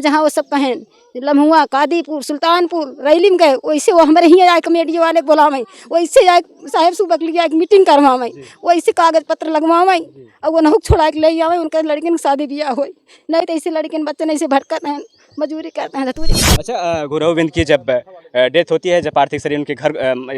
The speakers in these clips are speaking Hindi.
जहाँ वो सब कहें लम्हुआ कादीपुर सुल्तानपुर रैली में गए वैसे वो हमारे यहाँ आए कमेटी वाले बोलावे वैसे आए साहेब सुबह के लिए एक मीटिंग करवावे वैसे कागज पत्र लगवावे और वो नहुक छोड़ा के ले आवे उनके लड़के की शादी ब्याह हो नहीं तो ऐसे लड़के बच्चे नहीं से भटकते हैं मजदूरी करते हैं धतूरी। अच्छा, गुरगोविंद की जब डेथ होती है, जब पार्थिव शरीर उनके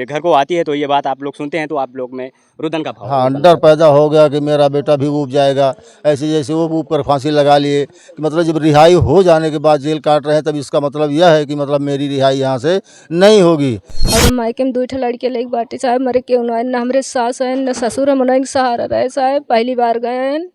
घर को आती है तो ये बात आप लोग सुनते हैं तो आप लोग में रुदन का भाव हाँ, डर पैदा हो गया कि मेरा बेटा भी ऊब जाएगा। ऐसे जैसे वो ऊब कर फांसी लगा लिए कि मतलब जब रिहाई हो जाने के बाद जेल काट रहे हैं तब इसका मतलब यह है कि मतलब मेरी रिहाई यहाँ से नहीं होगी। और मायके में 2 लड़के लेके बाटे साहब मरे क्यों ना हमारे सास हैं न ससुर हम उन्हें सहारा रहे साहब पहली बार गए हैं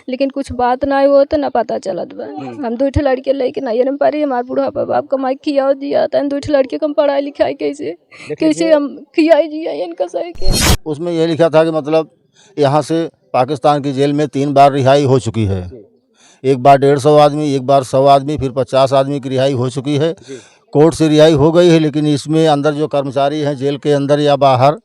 लेकिन कुछ बात ना हो तो ना पता चलत बा। हम 2 लड़के लेके नहीं न पारी हमारे बुढ़ापा बाप कमाई खिया दिया था 2 लड़के कम पढ़ाई लिखाई कैसे हम खियाई दिया इनका सही के। उसमें यह लिखा था कि मतलब यहाँ से पाकिस्तान की जेल में 3 बार रिहाई हो चुकी है। एक बार 150 आदमी, एक बार 100 आदमी, फिर 50 आदमी की रिहाई हो चुकी है। कोर्ट से रिहाई हो गई है लेकिन इसमें अंदर जो कर्मचारी हैं जेल के अंदर या बाहर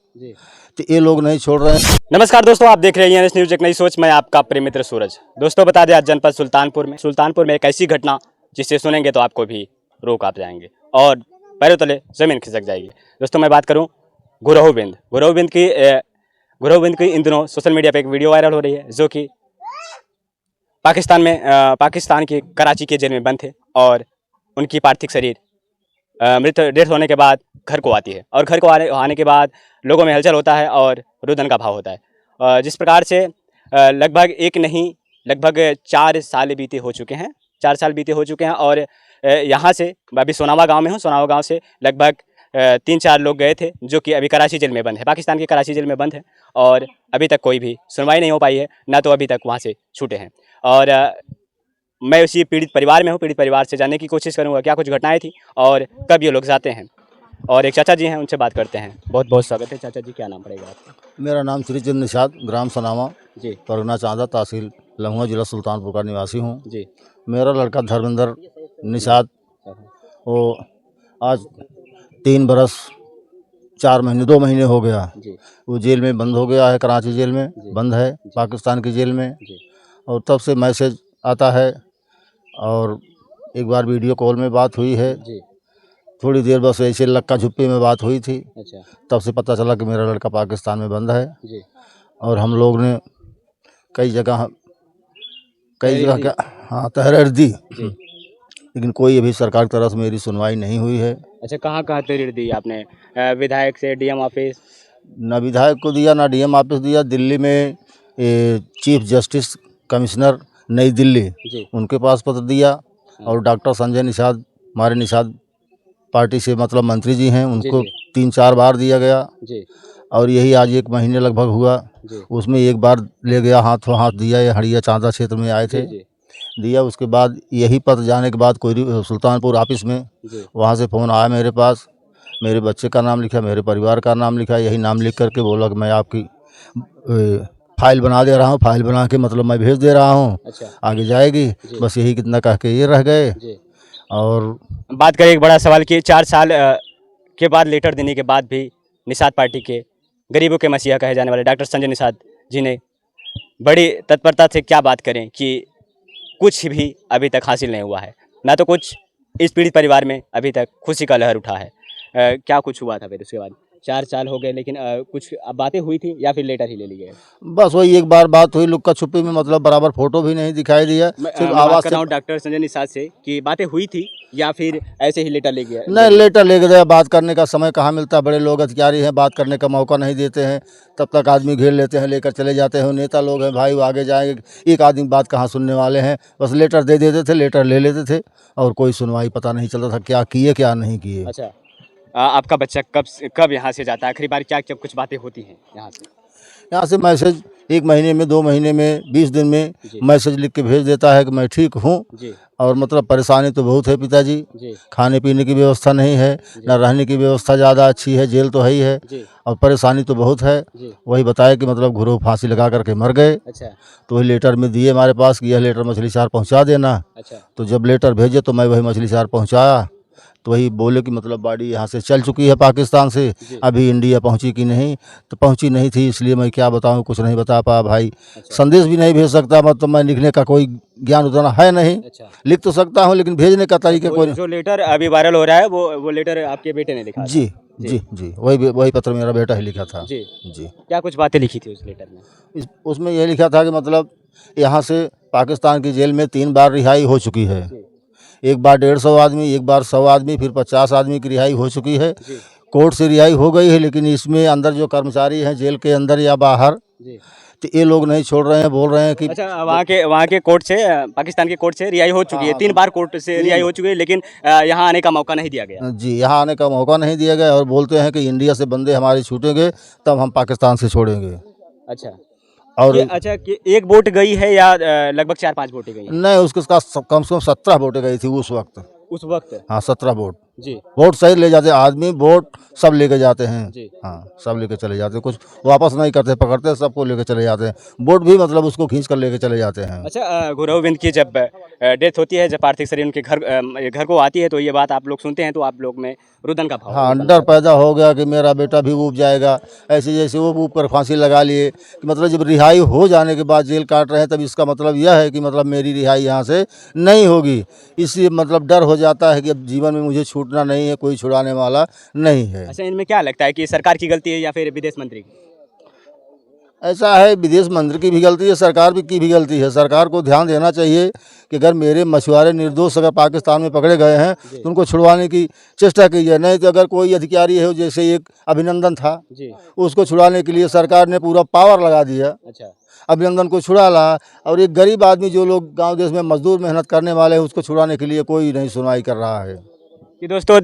तो ये लोग नहीं छोड़ रहे हैं। नमस्कार दोस्तों, आप देख रहे हैं एनएस न्यूज एक नई सोच। मैं आपका प्रिय मित्र सूरज। दोस्तों बता दें, आज जनपद सुल्तानपुर में एक ऐसी घटना जिसे सुनेंगे तो आपको भी रूह कांप जाएंगे और पैरों तले जमीन खिसक जाएगी। दोस्तों मैं बात करूं गुरगोविंद की इन दिनों सोशल मीडिया पे एक वीडियो वायरल हो रही है जो कि पाकिस्तान के कराची के जेल में बंद थे और उनकी पार्थिव शरीर डेथ होने के बाद घर को आती है और घर को आने के बाद लोगों में हलचल होता है और रुदन का भाव होता है। जिस प्रकार से लगभग 4 साल बीते हो चुके हैं और यहाँ से अभी सोनावा गांव में हूँ। सोनावा गांव से लगभग 3-4 लोग गए थे जो कि अभी कराची जेल में बंद है, पाकिस्तान की कराची जेल में बंद है और अभी तक कोई भी सुनवाई नहीं हो पाई है, ना तो अभी तक वहाँ से छूटे हैं। और मैं उसी पीड़ित परिवार में हूँ। पीड़ित परिवार से जानने की कोशिश करूँगा क्या कुछ घटनाएं थी और कब ये लोग जाते हैं। और एक चाचा जी हैं, उनसे बात करते हैं। बहुत बहुत स्वागत है चाचा जी। क्या नाम पड़ेगा आपका? मेरा नाम श्री चंद निषाद, ग्राम सनामा जी, परगना चांदा, तहसील लम्हुआ, जिला सुल्तानपुर का निवासी हूँ। जी, मेरा लड़का धर्मेंद्र निषाद वो आज 3 बरस 4 महीने 2 महीने हो गया जी, वो जेल में बंद हो गया है। कराची जेल में बंद है, पाकिस्तान की जेल में। जी, और तब से मैसेज आता है और एक बार वीडियो कॉल में बात हुई है। जी, थोड़ी देर बस ऐसे लक्का झुप्पी में बात हुई थी। अच्छा, तब से पता चला कि मेरा लड़का पाकिस्तान में बंद है। जी, और हम लोग ने कई जगह क्या हाँ तहरीर दी लेकिन कोई अभी सरकार की तरफ से मेरी सुनवाई नहीं हुई है। अच्छा, कहाँ तहरीर दी आपने? विधायक से, डीएम ऑफिस? ना विधायक को दिया ना डीएम ऑफिस दिया। दिल्ली में चीफ जस्टिस कमिश्नर नई दिल्ली जी, उनके पास पत्र दिया और डॉक्टर संजय निषाद, हमारे निषाद पार्टी से मतलब मंत्री जी हैं, उनको 3-4 बार दिया गया। जी, और यही आज 1 महीने लगभग हुआ। उसमें एक बार ले गया, हाथों हाथ दिया। ये हड़िया चांदा क्षेत्र में आए थे, दिया। उसके बाद यही पत्र जाने के बाद कोई सुल्तानपुर ऑफिस में वहाँ से फ़ोन आया मेरे पास। मेरे बच्चे का नाम लिखा, मेरे परिवार का नाम लिखा। यही नाम लिख करके बोला कि मैं आपकी फाइल बना दे रहा हूँ। फाइल बना के मतलब मैं भेज दे रहा हूँ, अच्छा, आगे जाएगी। बस यही कितना कह के ये रह गए। और बात करें एक बड़ा सवाल कि 4 साल के बाद लेटर देने के बाद भी निषाद पार्टी के गरीबों के मसीहा कहे जाने वाले डॉक्टर संजय निषाद जी ने बड़ी तत्परता से क्या बात करें कि कुछ भी अभी तक हासिल नहीं हुआ है, ना तो कुछ इस पीड़ित परिवार में अभी तक खुशी का लहर उठा है। क्या कुछ हुआ था फिर उसके बाद? 4 साल हो गए लेकिन कुछ बातें हुई थी या फिर लेटर ही ले लिए? बस वही एक बार बात हुई लुक्का छुपी में, मतलब बराबर फोटो भी नहीं दिखाई दिया। सिर्फ आवाज़ कर रहा हूँ डॉक्टर संजय निषाद से कि बातें हुई थी या फिर ऐसे ही लेटर ले गया? नहीं, लेटर ले गया। बात करने का समय कहाँ मिलता है, बड़े लोग अधिकारी हैं, बात करने का मौका नहीं देते हैं। तब तक आदमी घेर लेते हैं, लेकर चले जाते हैं। नेता लोग हैं भाई, वो आगे जाएंगे, एक आदमी बात कहाँ सुनने वाले हैं। बस लेटर दे देते थे, लेटर ले लेते थे और कोई सुनवाई पता नहीं चलता था क्या किए क्या नहीं किए। अच्छा, आपका बच्चा कब यहाँ से जाता है आखिरी बार? क्या कुछ बातें होती हैं यहाँ से? मैसेज 1 महीने में, 2 महीने में, 20 दिन में मैसेज लिख के भेज देता है कि मैं ठीक हूँ। और मतलब परेशानी तो बहुत है पिताजी। खाने पीने की व्यवस्था नहीं है, ना रहने की व्यवस्था ज़्यादा अच्छी है। जेल तो है ही है और परेशानी तो बहुत है। वही बताया कि मतलब गुरु फांसी लगा करके मर गए। अच्छा, तो वही लेटर में दिए हमारे पास कि यह लेटर मछली शहर पहुँचा देना। अच्छा, तो जब लेटर भेजे तो मैं वही मछली शहर पहुँचाया। तो वही बोले कि मतलब बॉडी यहाँ से चल चुकी है पाकिस्तान से, अभी इंडिया पहुँची कि नहीं, तो पहुँची नहीं थी, इसलिए मैं क्या बताऊँ, कुछ नहीं बता पाया भाई। संदेश भी नहीं भेज सकता, मतलब मैं लिखने का कोई ज्ञान उतना है नहीं। लिख तो सकता हूँ लेकिन भेजने का तरीका कोई नहीं। जो लेटर अभी वायरल हो रहा है वो लेटर आपके बेटे ने लिखा था? जी जी जी, वही पत्र मेरा बेटा ही लिखा था। जी जी, क्या कुछ बातें लिखी थी उस लेटर में? उसमें ये लिखा था कि मतलब यहाँ से पाकिस्तान की जेल में 3 बार रिहाई हो चुकी है। एक बार 150 आदमी, एक बार 100 आदमी, फिर 50 आदमी की रिहाई हो चुकी है। कोर्ट से रिहाई हो गई है, लेकिन इसमें अंदर जो कर्मचारी हैं जेल के अंदर या बाहर, तो ये लोग नहीं छोड़ रहे हैं, बोल रहे हैं कि अच्छा, वहाँ के कोर्ट से, पाकिस्तान के कोर्ट से रिहाई हो चुकी है, 3 बार कोर्ट से रिहाई हो चुकी है, लेकिन यहाँ आने का मौका नहीं दिया गया। जी, यहाँ आने का मौका नहीं दिया गया और बोलते हैं कि इंडिया से बंदे हमारे छूटेंगे तब हम पाकिस्तान से छोड़ेंगे। अच्छा, और अच्छा कि एक बोट गई है या लगभग 4-5 बोटें गई हैं? नहीं, उसके साथ कम से कम 17 बोटें गई थी उस वक्त। उस वक्त? हाँ, 17 बोट। जी बोट सही ले जाते, आदमी बोट सब लेके जाते हैं। जी। हाँ, सब लेके चले जाते हैं, कुछ वापस नहीं करते, पकड़ते सबको लेके चले जाते हैं। बोट भी मतलब उसको खींच कर लेके चले जाते हैं। अच्छा, गौरवविंद की जब डेथ होती है, जब पार्थिव शरीर उनके घर को आती है, तो ये बात आप लोग सुनते हैं तो आप लोग में रुदन का भाव? हाँ, डर पैदा हो गया कि मेरा बेटा भी ऊब जाएगा, ऐसे जैसे वो ऊब कर फांसी लगा लिए कि मतलब जब रिहाई हो जाने के बाद जेल काट रहे हैं, तब इसका मतलब यह है कि मतलब मेरी रिहाई यहाँ से नहीं होगी। इसलिए मतलब डर हो जाता है कि अब जीवन में मुझे छूटना नहीं है, कोई छुड़ाने वाला नहीं है। अच्छा, इनमें क्या लगता है कि सरकार की गलती है या फिर विदेश मंत्री की? ऐसा है, विदेश मंत्री की भी गलती है, सरकार की भी गलती है। सरकार को ध्यान देना चाहिए कि अगर मेरे मछुआरे निर्दोष अगर पाकिस्तान में पकड़े गए हैं तो उनको छुड़वाने की चेष्टा की जाए। नहीं तो अगर कोई अधिकारी है, जैसे एक अभिनंदन था, उसको छुड़ाने के लिए सरकार ने पूरा पावर लगा दिया। अच्छा, अभिनंदन को छुड़ा ला, और एक गरीब आदमी जो लोग गांव देश में मजदूर मेहनत करने वाले हैं, उसको छुड़ाने के लिए कोई नहीं सुनवाई कर रहा है। कि दोस्तों,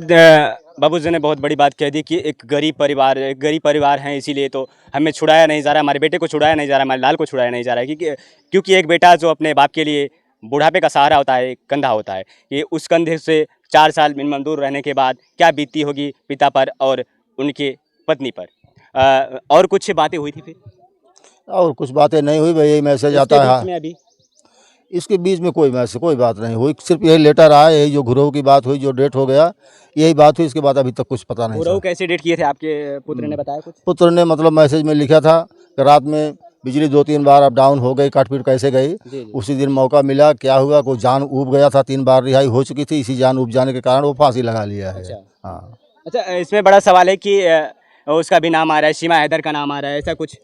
बाबूजी ने बहुत बड़ी बात कह दी कि एक गरीब परिवार हैं, इसीलिए तो हमें छुड़ाया नहीं जा रहा, हमारे बेटे को छुड़ाया नहीं जा रहा, हमारे लाल को छुड़ाया नहीं जा रहा है, क्योंकि एक बेटा जो अपने बाप के लिए बुढ़ापे का सहारा होता है, कंधा होता है, कि उस कंधे से 4 साल मिनिमम दूर रहने के बाद क्या बीती होगी पिता पर और उनके पत्नी पर। और कुछ बातें हुई थी फिर? और कुछ बातें नहीं हुई भाई, यही मैसेज आता इसके बीच है। में अभी इसके बीच में कोई मैसेज, कोई बात नहीं हुई, सिर्फ यही लेटर आया, यही जो घुरहु की बात हुई, जो डेट हो गया, यही बात हुई। इसके बाद अभी तक कुछ पता नहीं घुरहु चला। कैसे डेट किए थे आपके पुत्र ने बताया कुछ? पुत्र ने मतलब मैसेज में लिखा था कि रात में बिजली 2-3 बार अप डाउन हो गई, काटपीट कैसे गई। उसी दिन मौका मिला, क्या हुआ, कोई जान ऊब गया था, 3 बार रिहाई हो चुकी थी, इसी जान ऊब जाने के कारण वो फांसी लगा लिया है। हाँ। अच्छा, इसमें बड़ा सवाल है कि उसका भी नाम आ रहा है, सीमा हैदर का नाम आ रहा है, ऐसा कुछ?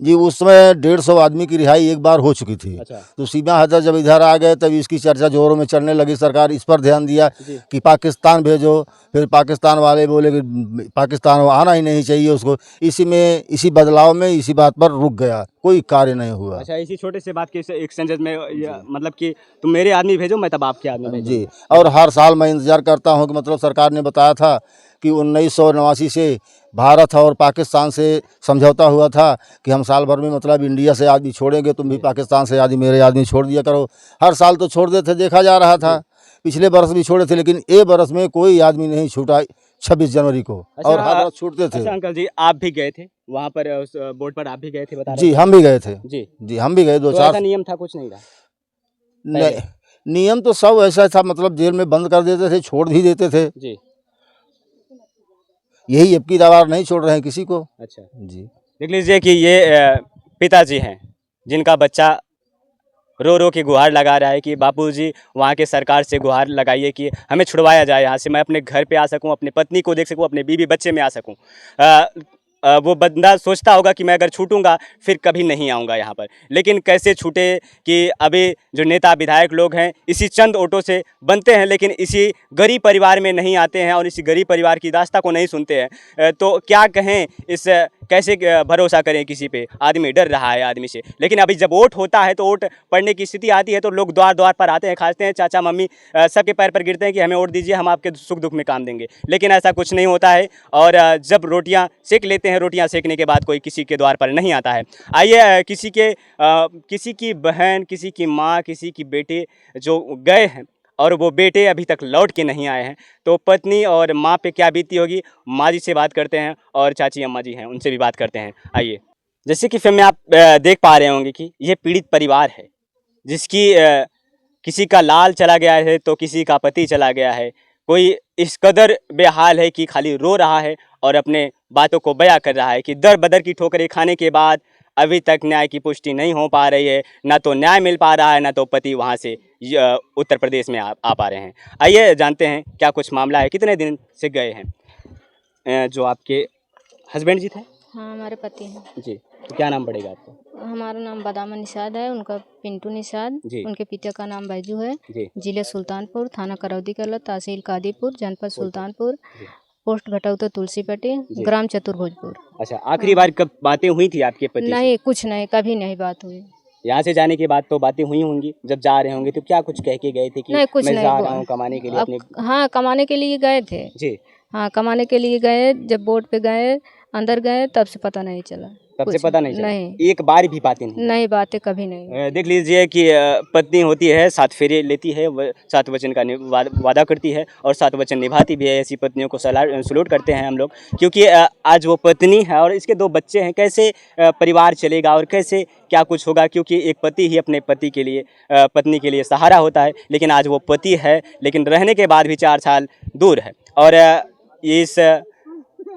जी, उस समय 150 आदमी की रिहाई एक बार हो चुकी थी। अच्छा। तो सीमा हैदर जब इधर आ गए तब इसकी चर्चा जोरों में चलने लगी। सरकार इस पर ध्यान दिया कि पाकिस्तान भेजो, फिर पाकिस्तान वाले बोले कि पाकिस्तान आना ही नहीं चाहिए उसको। इसी बदलाव में इसी बात पर रुक गया, कोई कार्य नहीं हुआ। अच्छा, इसी छोटे से बात के एक्सचेंज में मतलब कि तुम मेरे आदमी भेजो, मैं तब आपके आदमी भेजूँ। जी, और हर साल मैं इंतजार करता हूँ कि मतलब सरकार ने बताया था कि 1989 से भारत और पाकिस्तान से समझौता हुआ था कि हम साल भर में मतलब इंडिया से आदमी छोड़ेंगे, तुम भी पाकिस्तान से आदमी, मेरे आदमी छोड़ दिया करो। हर साल तो छोड़ देते, देखा जा रहा था। पिछले बरस भी छोड़े थे, लेकिन ये बरस में कोई आदमी नहीं छूटा 26 जनवरी को। अच्छा, और हर बरस छूटते थे। अच्छा अंकल जी, आप भी गए थे वहाँ पर, उस बोर्ड पर आप भी गए थे, बता रहे जी, थे? हम भी गए थे। जी, हम भी गए, तो 2-4। ऐसा नियम था, कुछ नहीं था? नहीं, नियम तो सब ऐसा था, मतलब जेल में बंद कर देते थे, छोड़ भी देते थे। जी, यही अब की दवार नहीं छोड़ रहे हैं किसी को। अच्छा जी, देख लीजिए कि ये पिताजी हैं जिनका बच्चा रो रो के गुहार लगा रहा है कि बापूजी वहाँ के सरकार से गुहार लगाइए कि हमें छुड़वाया जाए यहाँ से, मैं अपने घर पे आ सकूँ, अपने पत्नी को देख सकूँ, अपने बीवी बच्चे में आ सकूँ। वो बंदा सोचता होगा कि मैं अगर छूटूंगा फिर कभी नहीं आऊँगा यहाँ पर, लेकिन कैसे छूटे कि अभी जो नेता विधायक लोग हैं इसी चंद ऑटो से बनते हैं, लेकिन इसी गरीब परिवार में नहीं आते हैं और इसी गरीब परिवार की दास्ता को नहीं सुनते हैं। तो क्या कहें, इस कैसे भरोसा करें किसी पे, आदमी डर रहा है आदमी से। लेकिन अभी जब वोट होता है तो वोट पड़ने की स्थिति आती है तो लोग द्वार द्वार पर आते हैं, खाते हैं, चाचा मम्मी सबके पैर पर गिरते हैं कि हमें वोट दीजिए, हम आपके सुख दुख में काम देंगे। लेकिन ऐसा कुछ नहीं होता है और जब रोटियां सेक लेते हैं, रोटियां सेकने के बाद कोई किसी के द्वार पर नहीं आता है। आइए किसी की बहन, किसी की माँ, किसी की बेटे जो गए हैं और वो बेटे अभी तक लौट के नहीं आए हैं, तो पत्नी और माँ पे क्या बीती होगी। माँ जी से बात करते हैं और चाची अम्मा जी हैं उनसे भी बात करते हैं। आइए, जैसे कि फिल्म में आप देख पा रहे होंगे कि ये पीड़ित परिवार है जिसकी किसी का लाल चला गया है तो किसी का पति चला गया है, कोई इस कदर बेहाल है कि खाली रो रहा है और अपने बातों को बयां कर रहा है कि दर बदर की ठोकरें खाने के बाद अभी तक न्याय की पुष्टि नहीं हो पा रही है, ना तो न्याय मिल पा रहा है, ना तो पति वहाँ से उत्तर प्रदेश में आ पा रहे हैं। आइए जानते हैं क्या कुछ मामला है, कितने दिन से गए हैं। जो आपके हस्बैंड जी थे? हाँ, हमारे पति हैं जी, तो क्या नाम पड़ेगा आपको? हमारा नाम बादामा निषाद है, उनका पिंटू निषाद, जी। उनके पिता का नाम बैजू है। जी। जिले सुल्तानपुर, थाना करौदी कला, तहसील कादीपुर, जनपद सुल्तानपुर, जी। पोस्ट भटौता तुलसीपट्टी, ग्राम चतुर्भुजपुर। अच्छा, आखिरी बार कब बातें हुई थी आपके पति से? नहीं, कुछ नहीं, कभी नहीं बात हुई। यहाँ से जाने के बाद तो बातें हुई होंगी, जब जा रहे होंगे तो क्या कुछ कह के गए थे कि नहीं, कुछ मैं नहीं जा रहा हूँ कमाने के लिए अपने? हाँ, कमाने के लिए गए थे। जी। हाँ, कमाने के लिए गए, जब बोट पे गए, अंदर गए, तब से पता नहीं चला। तब से पता नहीं चला? नहीं, एक बार भी बातें नहीं? नहीं, बातें कभी नहीं। देख लीजिए कि पत्नी होती है, 7 फेरे लेती है, 7 वचन का वादा करती है और 7 वचन निभाती भी है। ऐसी पत्नियों को सलूट करते हैं हम लोग, क्योंकि आज वो पत्नी है और इसके 2 बच्चे हैं। कैसे परिवार चलेगा और कैसे क्या कुछ होगा, क्योंकि एक पति ही अपने पति के लिए पत्नी के लिए सहारा होता है। लेकिन आज वो पति है, लेकिन रहने के बाद भी 4 साल दूर है। और इस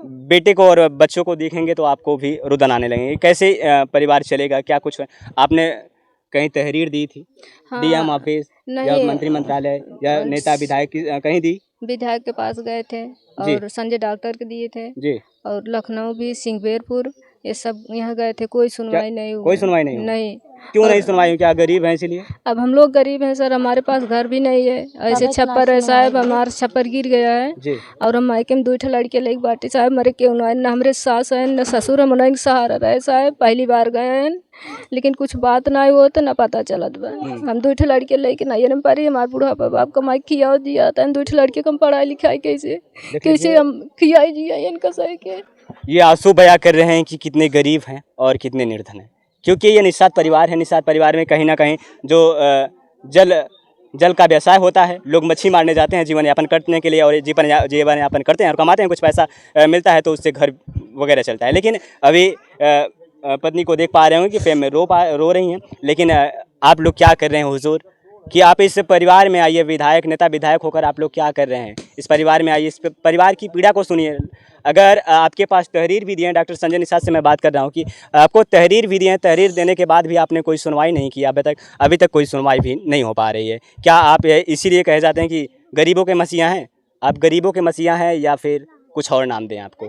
बेटे को और बच्चों को देखेंगे तो आपको भी रुदन आने लगेंगे। कैसे परिवार चलेगा, क्या कुछ? आपने कहीं तहरीर दी थी? हाँ, डीएम ऑफिस या नहीं, मंत्री मंत्रालय या नेता विधायक कहीं दी? विधायक के पास गए थे और संजय डॉक्टर के दिए थे जी। और लखनऊ भी, सिंहवेरपुर, ये सब यहाँ गए थे, कोई सुनवाई नहीं हुई। कोई सुनवाई नहीं हुई? नहीं। क्यों नहीं सुनवाई हुई? क्या गरीब हैं इसीलिए? अब हम लोग गरीब हैं सर, हमारे पास घर भी नहीं है। ऐसे छप्पर है साहब, हमारा छप्पर गिर गया है जी। और हम मायके में 2 लड़के लेके बाटे साहब, मरे क्यों ना हमारे सास हैं न ससुर हम उन्हें सहारा रहे साहब। पहली बार गए हैं, लेकिन कुछ बात ना हो तो ना पता चलत बा। हम 2 लड़के लेके नहीं न पारी, हमारे बुढ़ापा बाप कमाई खिया दिया था। 2 लड़के को हम पढ़ाई लिखाई कैसे हम खियाई जिया इनका सही के। ये आंसू बयां कर रहे हैं कि कितने गरीब हैं और कितने निर्धन हैं, क्योंकि ये निषाद परिवार है। निषाद परिवार में कहीं ना कहीं जो जल का व्यवसाय होता है, लोग मच्छी मारने जाते हैं जीवन यापन करने के लिए और जीवन यापन करते हैं और कमाते हैं, कुछ पैसा मिलता है तो उससे घर वगैरह चलता है। लेकिन अभी पत्नी को देख पा रहे होंगे कि फेम में रो रही हैं। लेकिन आप लोग क्या कर रहे हैं हुजूर, कि आप इस परिवार में आइए, विधायक नेता विधायक होकर आप लोग क्या कर रहे हैं? इस परिवार में आइए, इस परिवार की पीड़ा को सुनिए। अगर आपके पास तहरीर भी दिए, डॉक्टर संजय निषाद से मैं बात कर रहा हूँ कि आपको तहरीर भी दिए, तहरीर देने के बाद भी आपने कोई सुनवाई नहीं की, अभी तक कोई सुनवाई भी नहीं हो पा रही है। क्या आप इसीलिए कहे जाते हैं कि गरीबों के मसीहा हैं? आप गरीबों के मसीहा हैं या फिर कुछ और नाम दें आपको?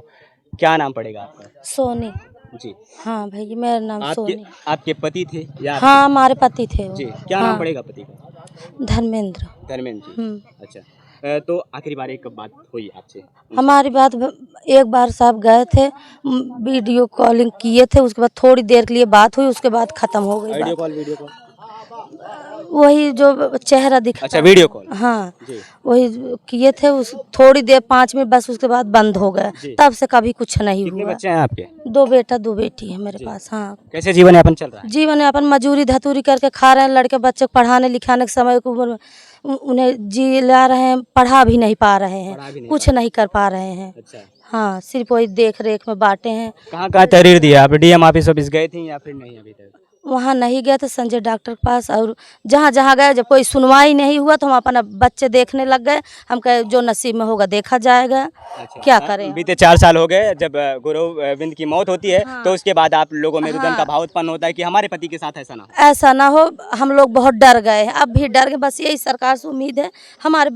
क्या नाम पड़ेगा आपका? सोनी। जी। हाँ भैया, मेरा नाम सोनी। आपके पति थे या? हाँ, हमारे पति थे वो। जी। क्या नाम पड़ेगा पति का? धर्मेंद्र। धर्मेंद्र जी। अच्छा, तो आखिरी बार एक कब बात हुई आपसे? हमारी बात एक बार साहब गए थे, वीडियो कॉलिंग किए थे, उसके बाद थोड़ी देर के लिए बात हुई, उसके बाद खत्म हो गई वीडियो बात। कॉल वही जो चेहरा दिखा। अच्छा, वीडियो कॉल। हाँ जी। वही किए थे, उस थोड़ी देर 5 मिनट बस, उसके बाद बंद हो गया। तब से कभी कुछ नहीं कितने हुआ। बच्चे हैं आपके? 2 बेटा 2 बेटी है मेरे पास। हाँ। कैसे जीवन यापन चल रहा है? जीवन यापन मजूरी धतूरी करके खा रहे हैं। लड़के बच्चे को पढ़ाने लिखाने के समय को उन्हें जी ला रहे हैं, पढ़ा भी नहीं पा रहे हैं, कुछ नहीं कर पा रहे हैं। अच्छा। हाँ, सिर्फ वही देख रेख में बांटे हैं। कहाँ तहरीर दिया आप? डीएम ऑफिस गए थे या फिर नहीं अभी तक? वहाँ नहीं गए थे, संजय डॉक्टर के पास, और जहाँ जहाँ गए, जब कोई सुनवाई नहीं हुआ तो हम अपना बच्चे देखने लग गए। हम कहे जो नसीब में होगा देखा जाएगा। अच्छा। क्या करें? बीते 4 साल हो गए जब गोविंद की मौत होती है। हाँ। तो उसके बाद आप लोगों में रुदन का भाव उत्पन्न होता है कि हमारे पति के साथ ऐसा ना हो। हम लोग बहुत डर गए हैं, अब भी डर गए। बस यही सरकार से उम्मीद है, हमारे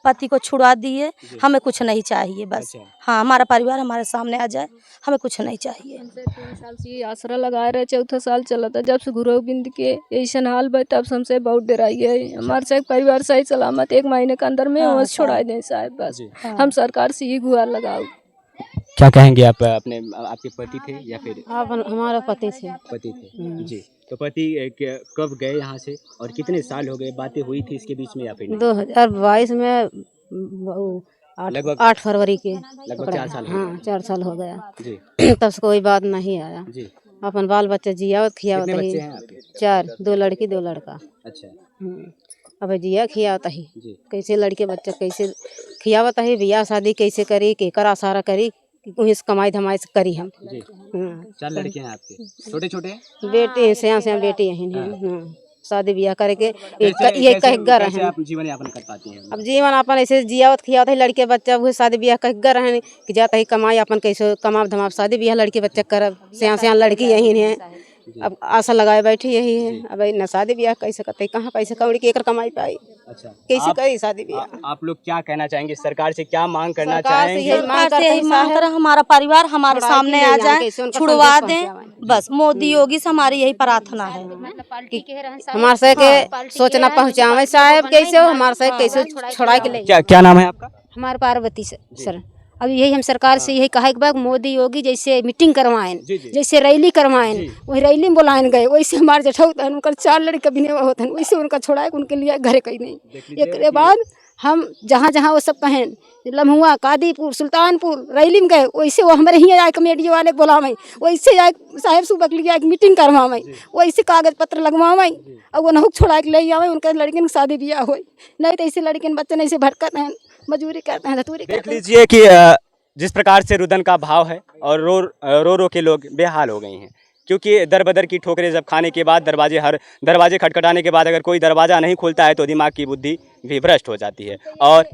पति को छुड़ा दिए, हमें कुछ नहीं चाहिए बस। अच्छा। हाँ, हमारा परिवार हमारे सामने आ जाए, हमें कुछ नहीं चाहिए। 3 साल से आसरा लगाए रहे, 4था साल चला था जब से गुरु गोविंद के ऐसा हाल भाई, तब से हमसे बहुत डराई है। हमारे से परिवार सही सलामत 1 महीने के अंदर में वहाँ छोड़ा दें साहब बस। हम सरकार से ही गुहार लगाओ। क्या कहेंगे आप? आपके पति थे या फिर? हमारा पति थे। पति थे जी। तो पति कब गए यहाँ से और कितने साल हो गए? बातें हुई थी इसके बीच में या फिर? 2022 में लगभग 8 फरवरी के। लगभग 4 साल। हाँ, 4 साल हो गया जी। तब से कोई बात नहीं आया जी। अपन बाल बच्चे जियावत खियावत कितने ही। बच्चे हैं आपके? 4, 2 लड़की 2 लड़का। अच्छा। अब जिया खियावत ही। जी। कैसे लड़के बच्चे कैसे खियावत ही, बियाह शादी कैसे करी, केकर आसारा करी, उस कमाई धमाई से करी हम जी। 4 लड़के हैं आपके? छोटे छोटे हैं? बेटी से बेटी यही है। शादी ब्याह करके कैसे कहकर कैसे हैं। आप जीवन यापन कर पाती हैं? अब जीवन अपन ऐसे जियावत खियावत है लड़के बच्चा वो शादी ब्याह कहकर रहन कि जाता ही कमाई अपन कैसे कमाब धमाब शादी ब्याह लड़के बच्चा करब सियान सियान लड़की यही है। अब आशा लगाए बैठी यही है। अब न शादी ब्याह कैसे करते कहाँ पैसे कौड़ी के एकर कमाई पाई अच्छा, कैसे करी शादी ब्याह। आप लोग क्या कहना चाहेंगे? सरकार से क्या मांग करना सरकार से चाहेंगे? यही मांग सरकार से करते यही हैं मांग साहब, कर हमारा परिवार हमारे छुड़ाए सामने कि आ नहीं जाए, कैसे उनका छुड़वा संदेश दें, पहुंचाएं। बस मोदी योगी से हमारी यही प्रार्थना है। हमारे से के सोचना पहुँचावे साहब कैसे हो हमारे से कैसे छोड़ा के ले। क्या नाम है आपका? हमारे पार्वती सर अब यही हम सरकार से यही कहा कि भाई मोदी योगी जैसे मीटिंग करवाएं जैसे रैली करवाएं वही रैली में बुलाएं गए वैसे हमारे जेठौत उनका 4 लड़के भी नहीं होते वैसे उनका छोड़ाए उनके लिए घरे कहीं नहीं। एक बाद हम जहाँ जहाँ वो सब कहें लम्हुआ कादीपुर सुल्तानपुर रैली में गए वैसे वो हमारे यहाँ आए कमेटी वाले बुलावें वैसे आए साहेब सुबह के लिए आए मीटिंग करवावें वैसे कागज पत्र लगवावें और वो नहुक छोड़ा के ले आवे उनके लड़के की शादी ब्याह हो नहीं तो ऐसे लड़के बच्चे नहीं से भटकते हैं मजदूरी करते हैं धतूरी देख करते हैं। लीजिए कि जिस प्रकार से रुदन का भाव है और रो के लोग बेहाल हो गए हैं क्योंकि दर बदर की ठोकरें जब खाने के बाद दरवाजे खटखटाने के बाद अगर कोई दरवाज़ा नहीं खुलता है तो दिमाग की बुद्धि भी भ्रष्ट हो जाती है। और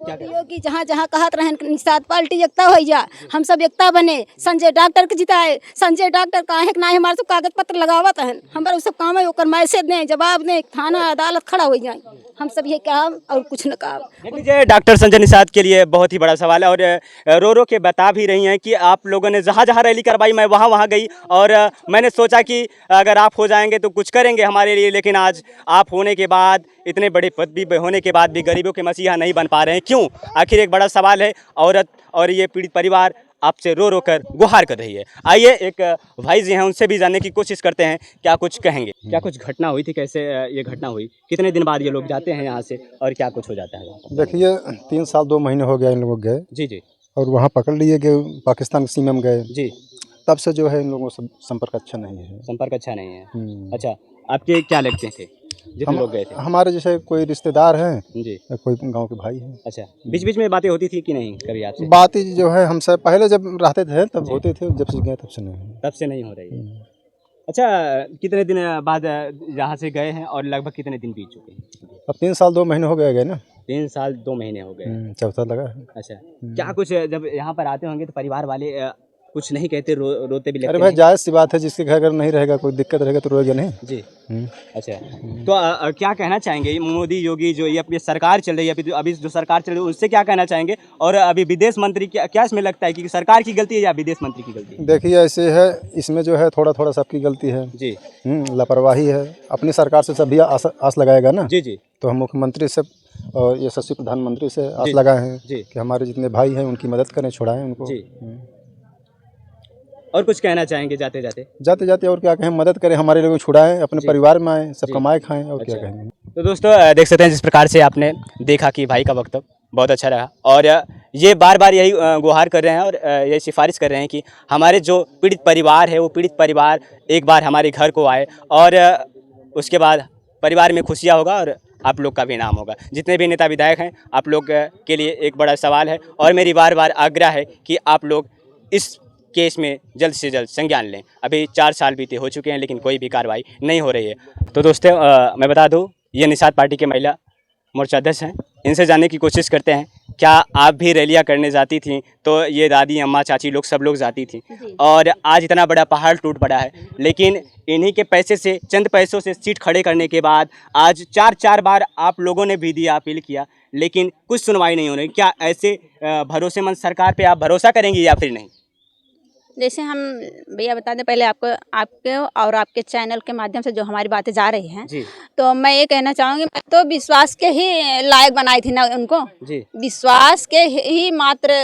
योगी जहाँ जहाँ कहत रहें निषाद पार्टी एकता हो जा हम सब एकता बने संजय डॉक्टर के जिताए संजय डॉक्टर काहे ना हमारे सब कागज पत्र लगावत हैं हमारा सब काम है ओकर मैसेज दें जवाब दें थाना अदालत खड़ा हो जाए हम सब ये काम और कुछ न काम। देख लीजिए डॉक्टर संजय निषाद के लिए बहुत ही बड़ा सवाल है और रो के बता भी रही हैं कि आप लोगों ने जहाँ जहाँ रैली करवाई मैं वहाँ गई और मैंने सोचा कि अगर आप हो जाएंगे तो कुछ करेंगे हमारे लिए लेकिन आज आप होने के बाद इतने बड़े पद भी होने के बाद भी गरीबों के मसीहा नहीं बन पा रहे हैं क्यों? आखिर एक बड़ा सवाल है। औरत और ये पीड़ित परिवार आपसे रो कर गुहार कर रही है। आइए एक भाई जी हैं उनसे भी जानने की कोशिश करते हैं क्या कुछ कहेंगे। क्या कुछ घटना हुई थी कैसे ये घटना हुई कितने दिन बाद ये लोग जाते हैं यहाँ से और क्या कुछ हो जाता है? देखिए 3 साल 2 महीने हो गया इन लोगों गए जी जी और वहाँ पकड़ लिए कि पाकिस्तान की सीमा में गए जी तब से जो है इन लोगों से संपर्क अच्छा नहीं है। संपर्क अच्छा नहीं है। अच्छा आपके क्या लगते थे जितने लोग गए थे? हमारे जैसे कोई रिश्तेदार हैं जी या कोई गांव के भाई हैं। अच्छा बीच बीच में बातें होती थी कि नहीं कभी आपसे? बातें जो है हमसे पहले जब रहते थे तब होते थे जब से गए तब से नहीं। तब से नहीं हो रही है। अच्छा कितने दिन बाद यहाँ से गए हैं और लगभग कितने दिन बीत चुके हैं? अब 3 साल 2 महीने हो गए ना। 3 साल 2 महीने हो गए। चौथा लगा है। अच्छा क्या कुछ जब यहाँ पर आते होंगे तो परिवार वाले कुछ नहीं कहते रोते भी लगते अरे भाई हैं? जायज़ सी बात है जिसके घर अगर नहीं रहेगा कोई दिक्कत रहेगा तो रोएगा नहीं। जी अच्छा तो क्या कहना चाहेंगे मोदी योगी जो ये अपनी सरकार चल रही है अभी जो सरकार चल रही है उससे क्या कहना चाहेंगे? और अभी विदेश मंत्री क्या इसमें लगता है कि सरकार की गलती है या विदेश मंत्री की गलती है? देखिए ऐसे है इसमें जो है थोड़ा थोड़ा सबकी गलती है जी लापरवाही है। अपनी सरकार से सभी आस लगाएगा ना। जी जी तो हम मुख्यमंत्री से और यशस्वी प्रधानमंत्री से आस लगाए हैं जी कि हमारे जितने भाई हैं उनकी मदद करें छुड़ाएं उनको। जी और कुछ कहना चाहेंगे जाते जाते? जाते जाते और क्या कहें मदद करें हमारे लोगों को छुड़ाएं अपने परिवार में आए सब कमाए खाएं और क्या कहेंगे। तो दोस्तों देख सकते हैं जिस प्रकार से आपने देखा कि भाई का वक्तव्य बहुत अच्छा रहा और ये बार बार यही गुहार कर रहे हैं और ये सिफारिश कर रहे हैं कि हमारे जो पीड़ित परिवार है वो पीड़ित परिवार एक बार हमारे घर को आए और उसके बाद परिवार में खुशियाँ होगा और आप लोग का भी नाम होगा। जितने भी नेता विधायक हैं आप लोग के लिए एक बड़ा सवाल है और मेरी बार बार आग्रह है कि आप लोग इस केस में जल्द से जल्द संज्ञान लें। अभी 4 साल बीते हो चुके हैं लेकिन कोई भी कार्रवाई नहीं हो रही है। तो दोस्तों मैं बता दूं ये निषाद पार्टी के महिला मोर्चा अध्यक्ष हैं। इनसे जानने की कोशिश करते हैं क्या आप भी रैलियां करने जाती थी? तो ये दादी अम्मा चाची लोग सब लोग जाती थी और आज इतना बड़ा पहाड़ टूट पड़ा है लेकिन इन्हीं के पैसे से चंद पैसों से सीट खड़े करने के बाद आज 4 बार आप लोगों ने भी दिया अपील किया लेकिन कुछ सुनवाई नहीं हो रही। क्या ऐसे भरोसेमंद सरकार पर आप भरोसा करेंगी या फिर नहीं? जैसे हम भैया बता दें पहले आपके और आपके चैनल के माध्यम से जो हमारी बातें जा रही हैं तो मैं ये कहना चाहूँगी मैं तो विश्वास के ही लायक बनाई थी ना उनको जी। विश्वास के ही मात्र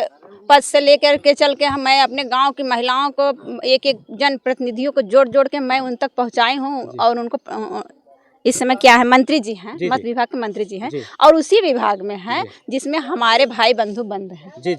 पद से लेकर के चल के मैं अपने गांव की महिलाओं को एक एक जनप्रतिनिधियों को जोड़ के मैं उन तक पहुंचाई हूं और उनको इस समय क्या है मंत्री जी हैं मत्स्य विभाग के मंत्री जी हैं और उसी विभाग में है जिसमें हमारे भाई बंधु बंद हैं जी।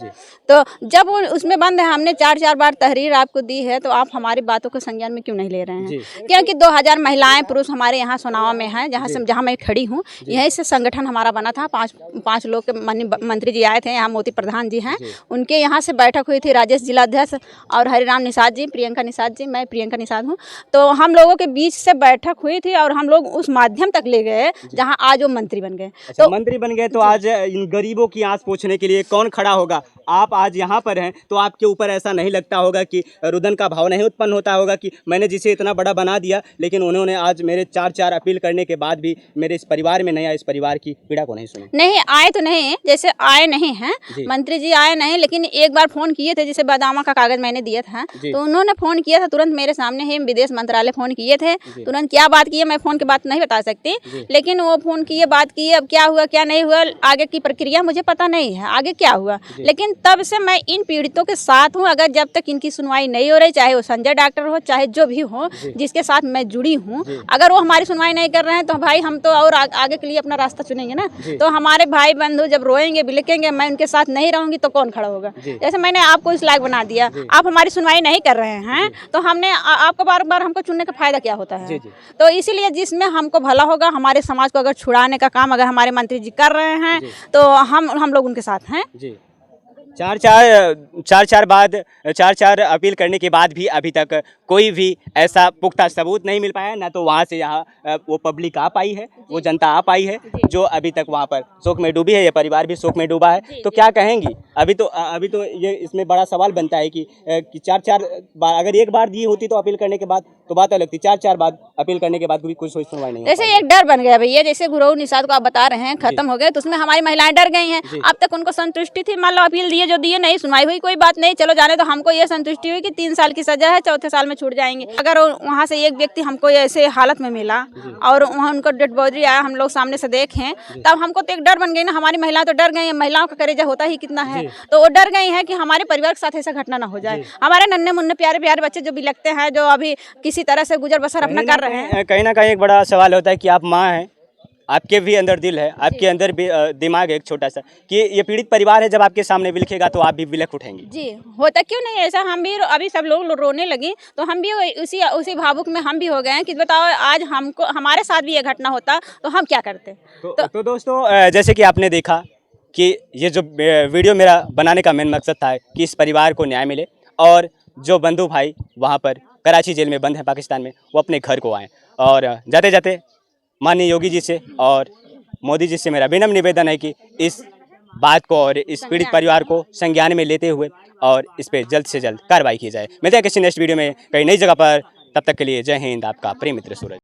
तो जब वो उसमें बंद है हमने 4 बार तहरीर आपको दी है तो आप हमारी बातों को संज्ञान में क्यों नहीं ले रहे हैं? क्योंकि 2000 महिलाएं पुरुष हमारे यहाँ सुनावा में हैं जहाँ मैं खड़ी हूँ। यहीं से संगठन हमारा बना था। 5 लोग के मंत्री जी आए थे यहाँ मोती प्रधान जी हैं उनके यहाँ से बैठक हुई थी राजेश जिलाध्यक्ष और हरिराम निषाद जी प्रियंका निषाद जी मैं प्रियंका निषाद हूँ। तो हम लोगों के बीच से बैठक हुई थी और हम लोग उस माध्यम तक ले गए जहाँ आज वो मंत्री बन गए। तो मंत्री बन गए तो आज इन गरीबों की आंच पोंछने के लिए कौन खड़ा होगा? आप आज यहाँ पर हैं तो आपके ऊपर ऐसा नहीं लगता होगा कि रुदन का भाव नहीं उत्पन्न होता होगा कि मैंने जिसे इतना बड़ा बना दिया, लेकिन उन्होंने आज मेरे 4 अपील करने के बाद भी मेरे इस परिवार में नहीं आया, इस परिवार की पीड़ा को नहीं सुना? नहीं आए तो नहीं, जैसे आए नहीं हैं मंत्री जी, आए नहीं, लेकिन एक बार फोन किए थे, जैसे बादामा का कागज मैंने दिया था तो उन्होंने फोन किया था तुरंत मेरे सामने ही, विदेश मंत्रालय फोन किए थे तुरंत। क्या बात की है मैं फोन की बात नहीं बता सकती, लेकिन वो फोन किए, बात की, अब क्या हुआ क्या नहीं हुआ आगे की प्रक्रिया मुझे पता नहीं है आगे क्या हुआ, लेकिन तब से मैं इन पीड़ितों के साथ हूँ। अगर जब तक इनकी सुनवाई नहीं हो रही, चाहे वो संजय डॉक्टर हो चाहे जो भी हो जिसके साथ मैं जुड़ी हूँ, अगर वो हमारी सुनवाई नहीं कर रहे हैं तो भाई हम तो और आगे के लिए अपना रास्ता चुनेंगे ना। तो हमारे भाई बंधु जब रोएंगे बिलकेंगे, मैं उनके साथ नहीं रहूंगी तो कौन खड़ा होगा? जैसे मैंने आपको इस लायक बना दिया, आप हमारी सुनवाई नहीं कर रहे हैं तो हमने आपको बार बार हमको चुनने का फायदा क्या होता है? तो इसीलिए जिसमें हमको भला होगा, हमारे समाज को अगर छुड़ाने का काम अगर हमारे मंत्री जी कर रहे हैं तो हम लोग उनके साथ हैं। चार अपील करने के बाद भी अभी तक कोई भी ऐसा पुख्ता सबूत नहीं मिल पाया, ना तो वहाँ से यहाँ वो पब्लिक आ पाई है, वो जनता आ पाई है जो अभी तक वहाँ पर शोक में डूबी है, ये परिवार भी शोक में डूबा है। तो क्या कहेंगी? अभी तो ये इसमें बड़ा सवाल बनता है कि 4 बार अगर एक बार दी होती तो अपील करने के बाद तो बात अलग थी, 4 बार अपील करने के बाद भी कुछ सुनवाई नहीं। जैसे एक डर बन गया भैया, जैसे गुरु निषाद को आप बता रहे हैं खत्म हो गए, तो उसमें हमारी महिलाएं डर गई हैं। अब तक उनको संतुष्टि थी, मान लो अपील दिए जो दिए, नहीं सुनवाई हुई, कोई बात नहीं, चलो जाने। तो हमको ये संतुष्टि हुई कि 3 साल की सजा है, 4थे साल में छूट जाएंगे। अगर वहाँ से एक व्यक्ति हमको ऐसे हालत में मिला और वहाँ उनको डेड बॉडी आया, हम लोग सामने से देखें, तब हमको तो एक डर बन गई ना, हमारी महिलाएं तो डर गई हैं। महिलाओं का करेजा होता ही कितना है, तो वो डर गई है कि हमारे परिवार के साथ ऐसा घटना ना हो जाए। हमारे नन्हे मुन्ने प्यारे प्यारे बच्चे जो बिलखते हैं, जो अभी किसी तरह से गुजर बसर अपना कर रहे हैं। कहीं ना कहीं एक बड़ा सवाल होता है कि आप माँ हैं, आपके भी अंदर दिल है, आपके अंदर भी दिमाग है एक छोटा सा, कि ये पीड़ित परिवार है, जब आपके सामने बिलखेगा तो आप भी बिलख उठेंगी। जी होता क्यों नहीं ऐसा, हम भी अभी सब लोग रोने लगे तो हम भी उसी भावुक में हम भी हो गए हैं कि बताओ आज हमको हमारे साथ भी ये घटना होता तो हम क्या करते। तो दोस्तों, जैसे कि आपने देखा कि ये जो वीडियो मेरा बनाने का मेन मकसद था कि इस परिवार को न्याय मिले और जो बंधु भाई वहाँ पर कराची जेल में बंद हैं पाकिस्तान में, वो अपने घर को आएँ। और जाते जाते माननीय योगी जी से और मोदी जी से मेरा विनम्र निवेदन है कि इस बात को और इस पीड़ित परिवार को संज्ञान में लेते हुए और इस पर जल्द से जल्द कार्रवाई की जाए। मिलते हैं किसी नेक्स्ट वीडियो में कहीं नई जगह पर, तब तक के लिए जय हिंद, आपका प्रिय मित्र सूरज।